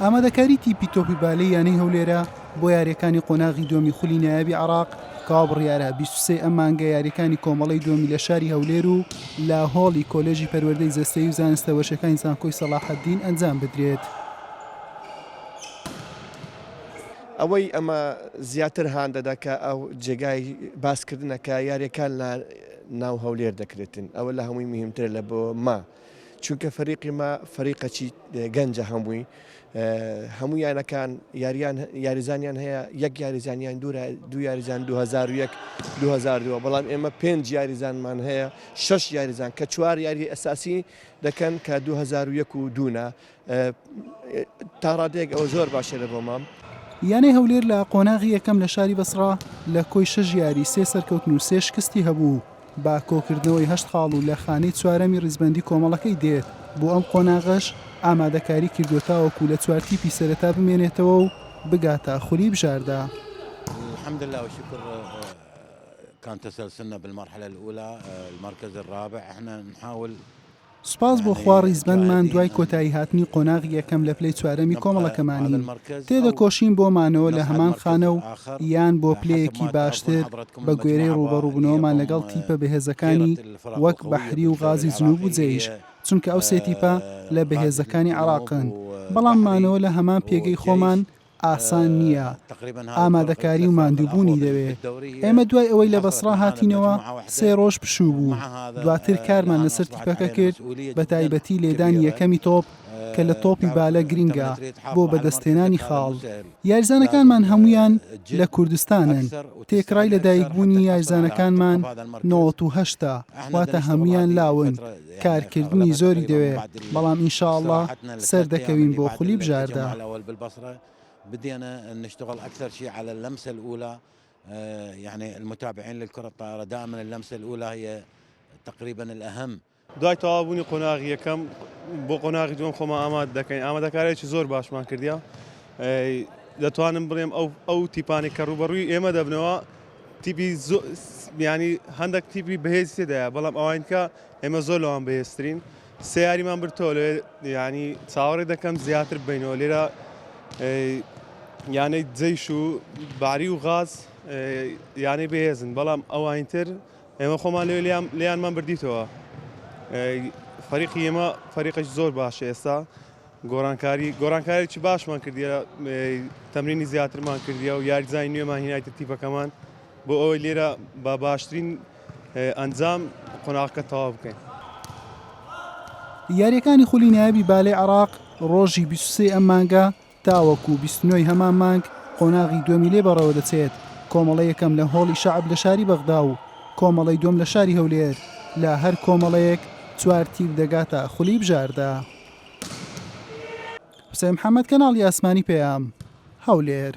ئامادەکاری تیپی تۆپی بالەی یانەی هەولێرە بۆ یاریەکانی قۆناغی دووەمی خولی نایابی عێراق کەوا بڕیارە 23 ئەم مانگە یاریەکانی کۆمەڵەی دووەمی لە شاری هەولێر و لە هۆڵی کۆلێژی پەروەردەی زەستەیی و زانستە وەشەکانی زانکۆی سەلاحەددین ئەنجام بدرێت. ئەوەی ئەمە زیاتر هان دەدا کە ئەو جێگای باسکردنەکە یاریەکان لە ناو هەولێر دەکرێتن ئەوە لە هەمووی مهمتر لە بۆ ما چونکە فەریقی ما فەریقەکی گەنجە هەمووی هەموو یانەکان یاریزانیان هەیە یەک یاریزانیان دوو یاریزان 2001 2002 بەڵام ئێمە 5 یاریزانمان هەیە 6 یاریزان کە 4 یاری ئەساسی دەکەن کە 2001 و دوونە تا ڕادێک ئەوە زۆر باشە لە بۆ مام. یانەی هەولێر لە قۆناغی یەکەم لە شاری بەسڕا لە کۆی 6 یاری 3 سەرکەوتن و 3 شکستی هەبوو با کۆکردنەوەی 8 خاڵ و لە خانەی چوارەمی ڕیزبەندی کۆمەڵەکەی دێت بۆ ئەم قۆناغەش ئامادەکاری کردوتاوەکو لە چوار تیپی سەرەتا بمێنێتەوە و بگاتە خولی بژاردا. الحمد لله والشكر كان تسلسلنا بالمرحلة الأولى المركز الرابع احنا نحاول سوپاس بۆ خوا ڕیزبەندمان دوای کۆتایی هاتنی قۆناغی یەکەم لە پلەی چوارەمی کۆمەڵەکەمانی تێدەکۆشین بۆمانەوە لە هەمان خانە و یان بۆ پلەیەکی باشتر بە گوێرەی ڕوبەڕووبوونەوەمان لەگەڵ تیپە بەهێزەکانی وەک بەحری و غازی جنوب و جەیش چونکە ئەو سێ تیپە لە بەهێزەکانی عێراقن بەڵام مانەوە لە هەمان پێگەی خۆمان ئاسان نییە ئامادەکاری و ماندووبوونی دەوێت ئێمە دوای ئەوەی لە بەسڕا هاتینەوە 3 ڕۆژ پشوو بوو دواتر کارمان لەسەر تیپەکە کرد بە تایبەتی لێدانی یەکەمی تۆپ کە لە تۆپی بالە گرینگە بۆ بەدەستێنانی خاڵ یاریزانەکانمان هەمویان لە کوردستانن تێکڕای لە دایکبوونی یاریزانەکانمان 98 واتە هەمویان لاون کارکردنی زۆری دەوێت بەڵام ئینشاءڵڵا سەردەکەوین بۆ خولی بژاردا. بدينا نشتغل أكثر شيء على اللمسة الأولى يعني المتابعين للكرة الطائرة دائما اللمسة الأولى هي تقريبا الأهم. دوای تەوابوونی قۆناغی یەکەم بۆ قۆناغی دووەم خۆمان ئامادە دەکەین ئامادەکاریی زۆر باشمان کردیا دەتوانم بڵێم ئەو تیپانی کە ڕوبەڕووی ئێمە دەبنەوە تیپی ینی هەندێک تیپی بەهێز تێدایە بەڵام ئەوانکە ئێمە زۆر لەوان بەهێزترین سیاریمان برتەوە لێ ینی چاوەڕێ دەکەم زیاتر بینەوە لێرە یانەی جەیش و باری و غاز یانەی بەهێزن بەڵام ئەوانتر ئێمە خۆمان لێیانمان بردیتەوە فەریقی ئێمە فەریقەش زۆر باشە ئێستا گۆڕانکاریی باشمان کردیە تەمرینی زیاترمان کردیە و یاریزانی نوێمان هینایتە تیپەکەمان بۆ ئەوەی لێرە بە باشترین ئەنجام قۆناغەکە تەواو بکەین. یاریەکانی خولی نایابی بالای عێراق ڕۆژی 23 ئەم مانگە تاوەکو 29 هەمان مانگ قۆناغی دووەمی لێ بەڕەوە دەچێت کۆمەڵە یەکەم لە هۆڵی شەعب لە شاری بەغدا و کۆمەڵەی دووەم لە شاری هەولێر لە هەر کۆمەڵەیەک 4 تیپ دەگاتە خولی بژاردا. حوسێن محەممەد کەناڵی ئاسمانی پێیام هەولێر.